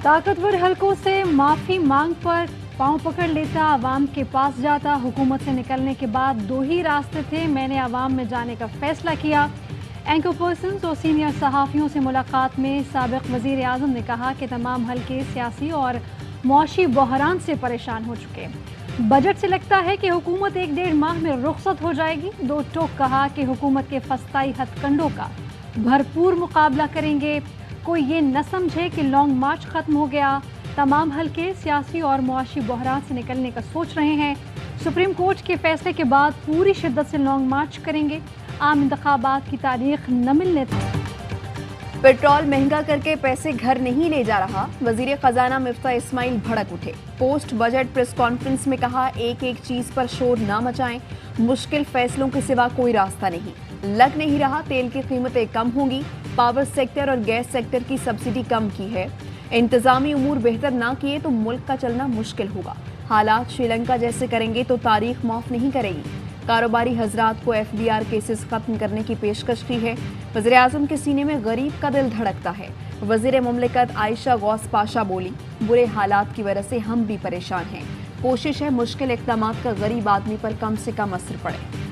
ताकतवर हलकों से माफी मांग पर पांव पकड़ लेता, आवाम के पास जाता। हुकूमत से निकलने के बाद दो ही रास्ते थे, मैंने आवाम में जाने का फैसला किया। एंकर पर्सन्स और सीनियर सहाफ़ियों से मुलाकात में साबिक़ वज़ीर आज़म ने कहा कि तमाम हलके सियासी और मुआशी बहरान से परेशान हो चुके। बजट से लगता है कि हुकूमत 1-1.5 माह में रुखसत हो जाएगी। दो टोक कहा कि हुकूमत के फस्ताई हथकंडों का भरपूर मुकाबला करेंगे। कोई ये न समझे कि लॉन्ग मार्च खत्म हो गया। तमाम हलके सियासी और मुआशी बहरान से निकलने का सोच रहे हैं। सुप्रीम कोर्ट के फैसले के बाद पूरी शिद्दत से लॉन्ग मार्च करेंगे। आम इंतखाबात की तारीख न मिलने तक। पेट्रोल महंगा करके पैसे घर नहीं ले जा रहा, वजीर खजाना मिफ्ता इस्माइल भड़क उठे। पोस्ट बजट प्रेस कॉन्फ्रेंस में कहा, एक एक चीज पर शोर ना मचाएं, मुश्किल फैसलों के सिवा कोई रास्ता नहीं। लग नहीं रहा तेल की कीमतें कम होंगी, पावर सेक्टर और गैस सेक्टर की सब्सिडी कम की है। इंतजामी उमूर बेहतर ना किए तो मुल्क का चलना मुश्किल होगा। हालात श्रीलंका जैसे करेंगे तो तारीख माफ नहीं करेगी। कारोबारी हजरात को FDR केसेस खत्म करने की पेशकश की है। वज़ीर आज़म के सीने में गरीब का दिल धड़कता है। वज़ीर मुमलिकत आयशा गौस पाशा बोली, बुरे हालात की वजह से हम भी परेशान हैं। कोशिश है मुश्किल इक़दामात का गरीब आदमी पर कम से कम असर पड़े।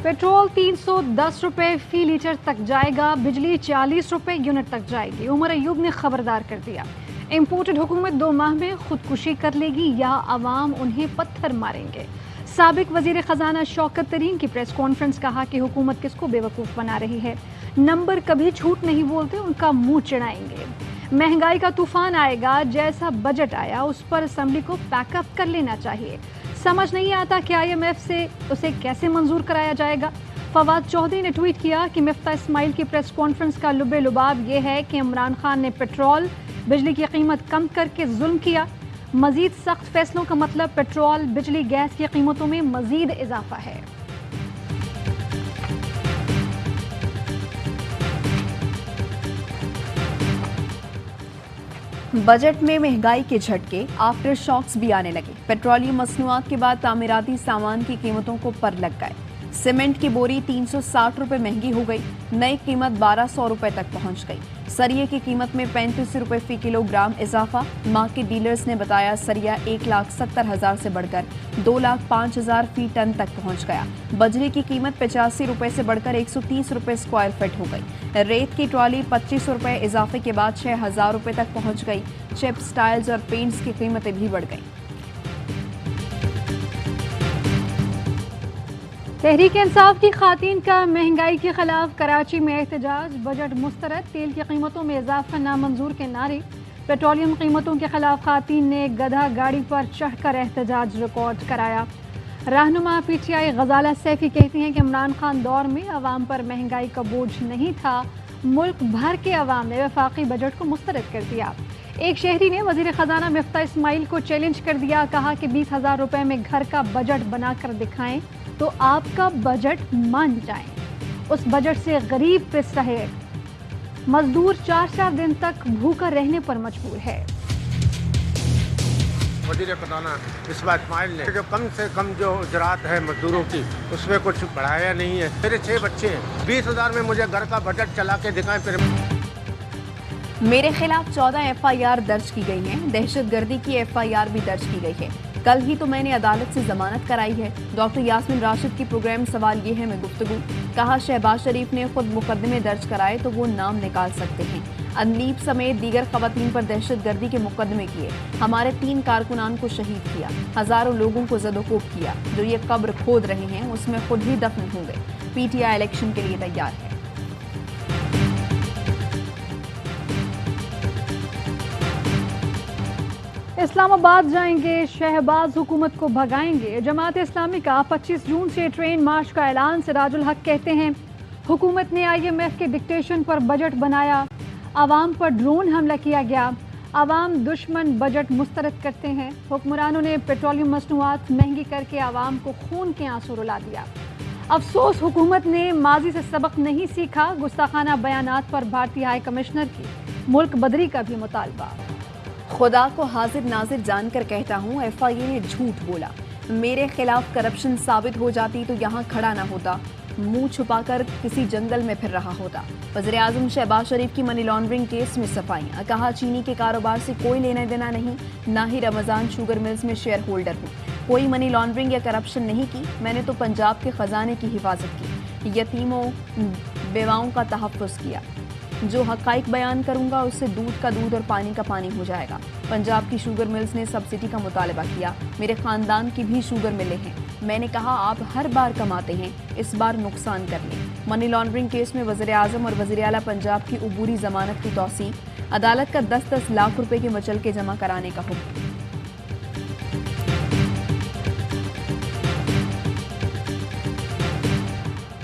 पेट्रोल 310 रुपए फी लीटर तक जाएगा, बिजली 40 रुपए यूनिट तक जाएगी। उमर अयूब ने खबरदार कर दिया, इम्पोर्टेड हुकूमत 2 माह में खुदकुशी कर लेगी या अवाम उन्हें पत्थर मारेंगे। साबिक वजीर खजाना शौकत तरीन की प्रेस कॉन्फ्रेंस, कहा कि हुकूमत किसको बेवकूफ़ बना रही है। नंबर कभी झूठ नहीं बोलते, उनका मुंह चिढ़ाएंगे। महंगाई का तूफान आएगा, जैसा बजट आया उस पर असम्बली को पैकअप कर लेना चाहिए। समझ नहीं आता कि IMF से उसे कैसे मंजूर कराया जाएगा। फवाद चौधरी ने ट्वीट किया कि मिफ्ता इस्माइल की प्रेस कॉन्फ्रेंस का लुबे लुबाब ये है कि इमरान खान ने पेट्रोल बिजली की कीमत कम करके जुल्म किया। मजीद सख्त फैसलों का मतलब पेट्रोल बिजली गैस की कीमतों में मजीद इजाफा है। बजट में महंगाई के झटके, आफ्टर शॉक्स भी आने लगे। पेट्रोलियम मसनूआत के बाद तामीराती सामान की कीमतों को पर लग गए। सीमेंट की बोरी 360 रुपए महंगी हो गई, नई कीमत 1200 रुपए तक पहुंच गई। सरिये की कीमत में 35 रुपए फी किलोग्राम इजाफा। मार्केट डीलर्स ने बताया सरिया 1,70,000 से बढ़कर 2,05,000 फी टन तक पहुंच गया। बजरी की कीमत 85 रुपए से बढ़कर 130 रुपए स्क्वायर फीट हो गई। रेत की ट्रॉली 25 रुपए इजाफे के बाद 6,000 रुपए तक पहुंच गई। चिप्स, टाइल्स और पेंट्स की कीमतें भी बढ़ गई। तहरीक इंसाफ की खातीन का महंगाई के खिलाफ कराची में एहतजाज। बजट मुस्तरद, तेल की कीमतों में इजाफा नामंजूर के नारे। पेट्रोलियम कीमतों के खिलाफ खातीन ने गधा गाड़ी पर चढ़कर एहतजाज रिकॉर्ड कराया। रहनुमा PTI गजाला सैफी कहती हैं कि इमरान खान दौर में अवाम पर महंगाई का बोझ नहीं था, मुल्क भर के अवाम ने वफाकी बजट को मुस्तरद कर दिया। एक शहरी ने वजीर खजाना मिफ्ता इस्माइल को चैलेंज कर दिया, कहा कि 20,000 रुपए में घर का बजट बनाकर दिखाएं तो आपका बजट मान जाएं। उस बजट से गरीब पिस रहे, मजदूर 4-4 दिन तक भूखा रहने पर मजबूर है। वज़ीर खजाना मिफ्ता इस्माइल ने जो कम से कम जो उजरात है मजदूरों की, उसमें कुछ बढ़ाया नहीं है। मेरे 6 बच्चे हैं, 20,000 में मुझे घर का बजट चला के दिखाएं। फिर मेरे खिलाफ 14 FIR दर्ज की गई हैं। दहशतगर्दी की FIR भी दर्ज की गई है। कल ही तो मैंने अदालत से जमानत कराई है। डॉक्टर यास्मीन राशिद की प्रोग्राम सवाल ये है में गुफ्तगू। कहा शहबाज शरीफ ने खुद मुकदमे दर्ज कराए तो वो नाम निकाल सकते हैं। अनलीब समेत दीगर खवातीन पर दहशतगर्दी के मुकदमे किए। हमारे 3 कारकुनान को शहीद किया, हजारों लोगों को ज़दोकोब किया। जो ये कब्र खोद रहे हैं उसमें खुद ही दफन होंगे। PTI इलेक्शन के लिए तैयार है। इस्लामाबाद जाएंगे, शहबाज हुकूमत को भगाएंगे। जमात इस्लामी का 25 जून से ट्रेन मार्च का ऐलान। सिराजुल हक कहते हैं हुकूमत ने IMF के डिक्टेशन पर बजट बनाया, आवाम पर ड्रोन हमला किया गया, आवाम दुश्मन बजट मुस्तरद करते हैं। हुक्मरानों ने पेट्रोलियम मसनूआत महंगी करके आवाम को खून के आंसू रुला दिया। अफसोस हुकूमत ने माजी से सबक नहीं सीखा। गुस्ताखाना बयानात पर भारतीय हाई कमिश्नर की मुल्क बदरी का भी मुतालबा। खुदा को हाजिर नाजिर जानकर कहता हूँ FIA ने झूठ बोला। میرے خلاف کرپشن ثابت ہو جاتی تو یہاں کھڑا نہ ہوتا، منہ چھپا کر کسی جنگل میں پھر رہا ہوتا۔ وزیراعظم شہباز شریف کی منی لانڈرنگ کیس میں صفائیاں، کہا چینی کے کاروبار سے کوئی لینا دینا نہیں، نہ ہی رمضان شوگر ملز میں شیئر ہولڈر ہوں، کوئی منی لانڈرنگ یا کرپشن نہیں کی، میں نے تو پنجاب کے خزانے کی حفاظت کی، یتیموں بیواؤں کا تحفظ کیا، جو حقائق بیان کروں گا اس سے دودھ کا دودھ اور پانی کا پانی ہو جائے گا۔ پنجاب کی شوگر ملز نے سبسڈی کا مطالبہ کیا، میرے خاندان کی بھی شوگر ملیں ہیں، میں نے کہا آپ ہر بار کماتے ہیں، اس بار نقصان کر لیں۔ منی لانڈرنگ کیس میں وزیر اعظم اور وزیر اعلیٰ پنجاب کی عبوری ضمانت کی توثیق، عدالت کا 10-10 لاکھ روپے کے مچلکے جمع کرانے کا حکم۔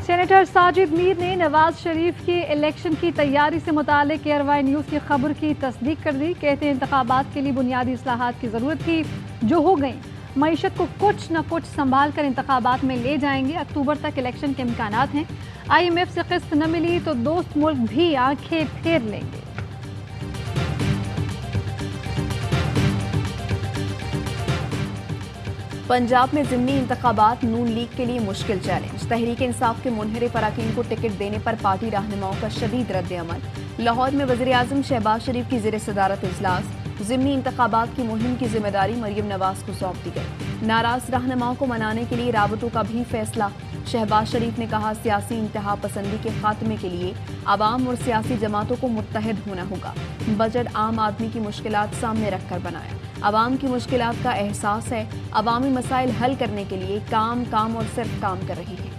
سینیٹر ساجد میر نے نواز شریف کے الیکشن کی تیاری سے متعلق ایئر نیوز کی خبر کی تصدیق کر دی، کہتے ہیں انتخابات کے لیے بنیادی اصلاحات کی ضرورت تھی جو ہو گئیں، معیشت کو کچھ نہ کچھ سنبھال کر انتخابات میں لے جائیں گے، اکتوبر تک الیکشن کے امکانات ہیں، IMF سے قسط نہ ملی تو دوست ملک بھی آنکھیں پھیر لیں گے۔ پنجاب میں ضمنی انتخابات نون لیگ کے لیے مشکل چیلنج، تحریک انصاف کے منحرف اراکین کو ٹکٹ دینے پر پارٹی رہنماؤں کا شدید رد عمل۔ لاہور میں وزیر اعظم شہباز شریف کی زیر صدارت اجلاس، ضمنی انتخابات کی مہم کی ذمہ داری مریم نواز کو سونپ دی گئی، ناراض رہنماؤں کو منانے کے لیے رابطوں کا بھی فیصلہ۔ شہباز شریف نے کہا سیاسی انتہا پسندی کے خاتمے کے لیے عوام اور سیاسی جماعتوں کو متحد ہونا ہوگا، بجٹ عام آدمی کی مشکلات سامنے رکھ کر بنایا، عوام کی مشکلات کا احساس ہے، عوامی مسائل حل کرنے کے لیے کام اور صرف کام کر رہی ہے۔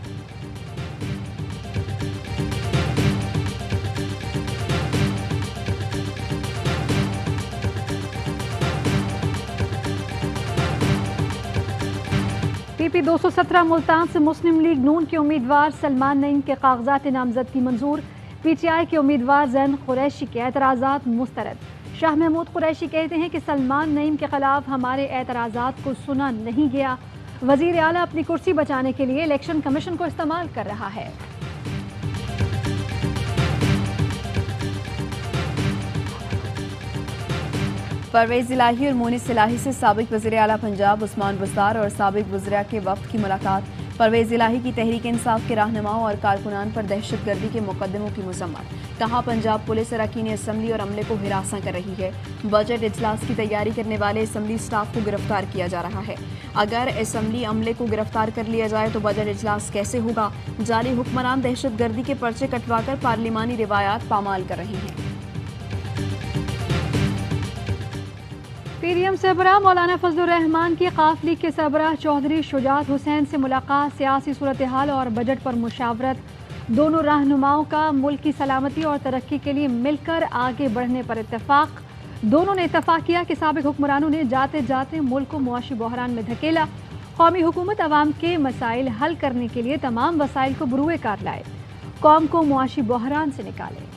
PP 217 ملتان سے مسلم لیگ نون کے امیدوار سلمان نعیم کے کاغذات نامزدگی منظور، PTI کے امیدوار زین قریشی کے اعتراضات مسترد۔ شاہ محمود قریشی کہتے ہیں کہ سلمان نعیم کے خلاف ہمارے اعتراضات کو سنا نہیں گیا، وزیر اعلیٰ اپنی کرسی بچانے کے لیے الیکشن کمیشن کو استعمال کر رہا ہے۔ پرویز الہی اور مونس الہی سے سابق وزیر اعلیٰ پنجاب عثمان بزدار اور سابق وزراء کے وفد کی ملاقات، پرویز الہی کی تحریک انصاف کے رہنماؤں اور کارکنان پر دہشت گردی کے مقدموں کی مذمت، کہا پنجاب پولیس اراکین اسمبلی اور عملے کو ہراساں کر رہی ہے، بجٹ اجلاس کی تیاری کرنے والے اسمبلی سٹاف کو گرفتار کیا جا رہا ہے، اگر اسمبلی عملے کو گرفتار کر لیا جائے تو بجٹ اجلاس کیسے ہوگا، جعلی حکمران دہشت گردی کے پرچے کٹوا کر پارلیمانی روایات پامال کر رہے ہیں۔ PDM سربراہ مولانا فضل الرحمان کی قاف لیگ کے سربراہ چودھری شجاعت حسین سے ملاقات، سیاسی صورتحال اور بجٹ پر مشاورت، دونوں رہنماؤں کا ملک کی سلامتی اور ترقی کے لیے مل کر آگے بڑھنے پر اتفاق، دونوں نے اتفاق کیا کہ سابق حکمرانوں نے جاتے جاتے ملک کو معاشی بحران میں دھکیلا، قومی حکومت عوام کے مسائل حل کرنے کے لیے تمام وسائل کو بروئے کار لائے، قوم کو معاشی بحران سے نکالے۔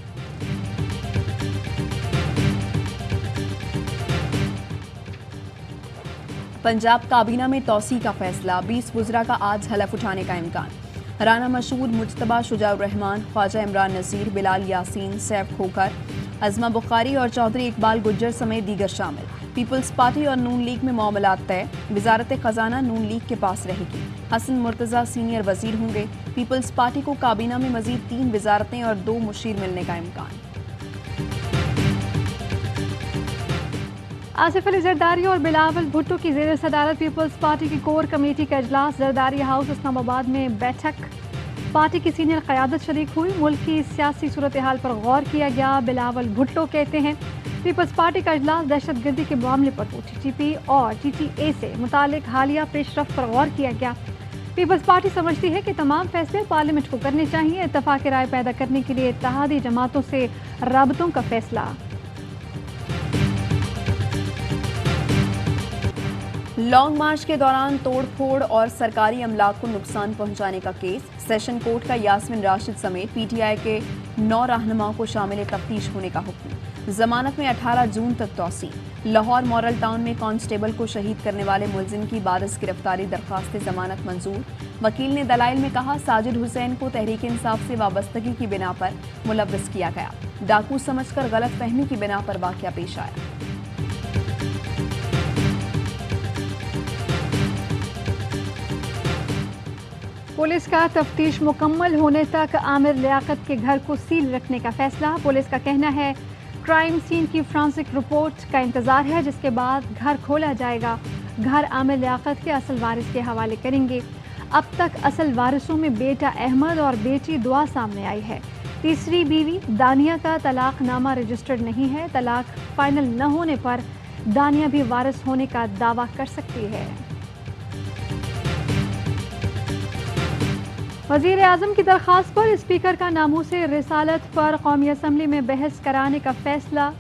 پنجاب کابینہ میں توسیع کا فیصلہ، 20 وزراء کا آج حلف اٹھانے کا امکان، رانا مشہور، مجتبیٰ شجاع الرحمان، خواجہ عمران نذیر، بلال یاسین، سیف کھوکھر، عظمہ بخاری اور چودھری اقبال گجر سمیت دیگر شامل۔ پیپلز پارٹی اور نون لیگ میں معاملات طے، وزارت خزانہ نون لیگ کے پاس رہے گی، حسن مرتضیٰ سینئر وزیر ہوں گے، پیپلز پارٹی کو کابینہ میں مزید 3 وزارتیں اور 2 مشیر ملنے کا امکان۔ آصف علی زرداری اور بلاول بھٹو کی زیر صدارت پیپلز پارٹی کی کور کمیٹی کا اجلاس، زرداری ہاؤس اسلام آباد میں بیٹھک، پارٹی کی سینئر قیادت شریک ہوئی، ملک کی سیاسی صورتحال پر غور کیا گیا۔ بلاول بھٹو کہتے ہیں پیپلز پارٹی کا اجلاس دہشت گردی کے معاملے پر TTP اور TTA سے متعلق حالیہ پیش رفت پر غور کیا گیا۔ پیپلز پارٹی سمجھتی ہے کہ تمام فیصلے پارلیمنٹ کو کرنے چاہیے، اتفاق رائے پیدا کرنے کے لیے اتحادی جماعتوں سے رابطوں کا فیصلہ۔ لانگ مارچ کے دوران توڑ پھوڑ اور سرکاری املاک کو نقصان پہنچانے کا کیس، سیشن کورٹ کا یاسمین راشد سمیت PTI کے 9 رہنماؤں کو شامل تفتیش ہونے کا حکم، ضمانت میں 18 جون تک توسیع۔ لاہور ماڈل ٹاؤن میں کانسٹیبل کو شہید کرنے والے ملزم کی بارز گرفتاری درخواست ضمانت منظور، وکیل نے دلائل میں کہا ساجد حسین کو تحریک انصاف سے وابستگی کی بنا پر ملوث کیا گیا، ڈاکو سمجھ کر غلط فہمی کی بنا پر واقعہ پیش آیا۔ पुलिस का तफ्तीश मुकम्मल होने तक आमिर लियाकत के घर को सील रखने का फैसला। पुलिस का कहना है क्राइम सीन की फॉरेंसिक रिपोर्ट का इंतजार है, जिसके बाद घर खोला जाएगा। घर आमिर लियाकत के असल वारिस के हवाले करेंगे। अब तक असल वारिसों में बेटा अहमद और बेटी दुआ सामने आई है। तीसरी बीवी दानिया का तलाकनामा रजिस्टर्ड नहीं है। तलाक फाइनल न होने पर दानिया भी वारिस होने का दावा कर सकती है। वज़ीर आज़म की दरख्वास्त पर स्पीकर का नामूसे रिसालत पर कौमी असम्बली में बहस कराने का फैसला।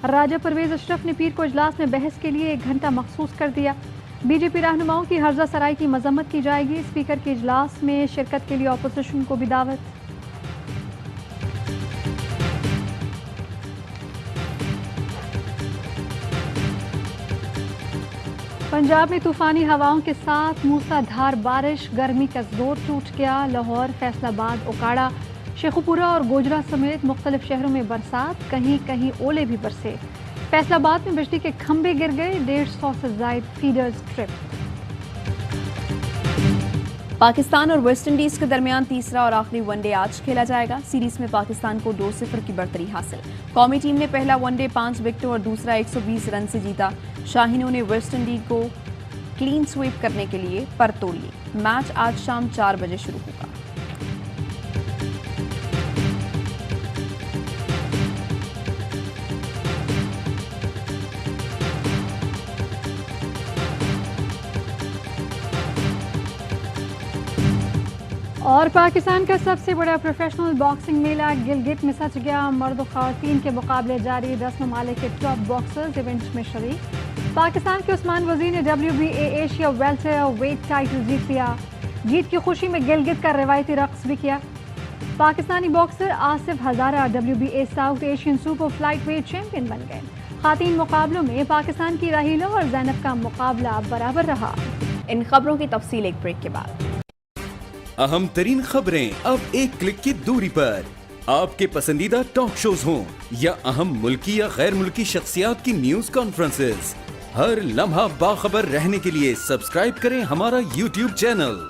राजा परवेज अशरफ ने पीर को इजलास में बहस के लिए 1 घंटा मखसूस कर दिया। बीजेपी रहनुमाओं की हर्जा सराई की मजम्मत की जाएगी। स्पीकर के इजलास में शिरकत के लिए अपोजिशन को भी दावत। पंजाब में तूफानी हवाओं के साथ मूसलाधार बारिश, गर्मी का जोर टूट गया। लाहौर, फैसलाबाद, ओकाड़ा, शेखुपुरा और गोजरा समेत मुख्तलिफ शहरों में बरसात, कहीं कहीं ओले भी बरसे। फैसलाबाद में बिजली के खंभे गिर गए। 150 से ज्यादा फीडर्स ट्रिप। पाकिस्तान और वेस्ट इंडीज के दरमियान तीसरा और आखिरी वनडे आज खेला जाएगा। सीरीज में पाकिस्तान को 2-0 की बढ़तरी हासिल। कौमी टीम ने पहला वनडे 5 विकेटों और दूसरा 120 रन से जीता। शाहीनों ने वेस्ट इंडीज को क्लीन स्वीप करने के लिए पर तोड़ ली। मैच आज शाम 4 बजे शुरू होगा। और पाकिस्तान का सबसे बड़ा प्रोफेशनल बॉक्सिंग मेला गिलगित में सज गया। मर्द और ख़वातीन के मुकाबले जारी। 10 ममालिक के टॉप बॉक्सर्स इवेंट में शरीक। पाकिस्तान के उस्मान वजीर ने WBA Asia welterweight title जीत लिया। जीत की खुशी में गिलगित का रिवायती रक्स भी किया। पाकिस्तानी बॉक्सर आसिफ हजारा WBA south Asian super flight wait champion बन गए। खातीन मुकाबलों में पाकिस्तान की राहीला और ज़ैनब का मुकाबला बराबर रहा। इन खबरों की तफसील एक ब्रेक के बाद। अहम तरीन खबरें अब एक क्लिक की दूरी पर। आपके पसंदीदा टॉक शोज हों या अहम मुल्की या गैर मुल्की शख्सियात की न्यूज कॉन्फ्रेंसेस, हर लम्हा बाखबर रहने के लिए सब्सक्राइब करें हमारा YouTube चैनल।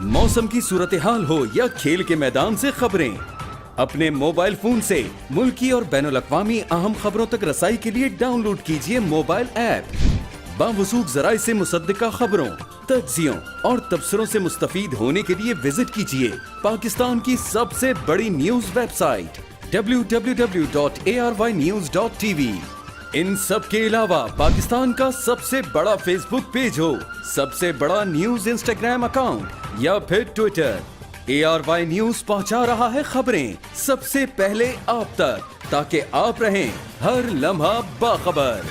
मौसम की सूरत हाल हो या खेल के मैदान से खबरें, अपने मोबाइल फोन से मुल्की और बैनुल अक़वामी अहम खबरों तक रसाई के लिए डाउनलोड कीजिए मोबाइल ऐप। बावसूख ज़राए से मुसद्दिका खबरों, तज्ज़ियों और तबसरों से मुस्तफीद होने के लिए विजिट कीजिए पाकिस्तान की सबसे बड़ी न्यूज वेबसाइट www.arynews.tv। इन सब के अलावा पाकिस्तान का सबसे बड़ा फेसबुक पेज हो, सबसे बड़ा न्यूज इंस्टाग्राम अकाउंट या फिर ट्विटर, ARY न्यूज पहुंचा रहा है खबरें सबसे पहले आप तक, ताकि आप रहें हर लम्हा बाखबर।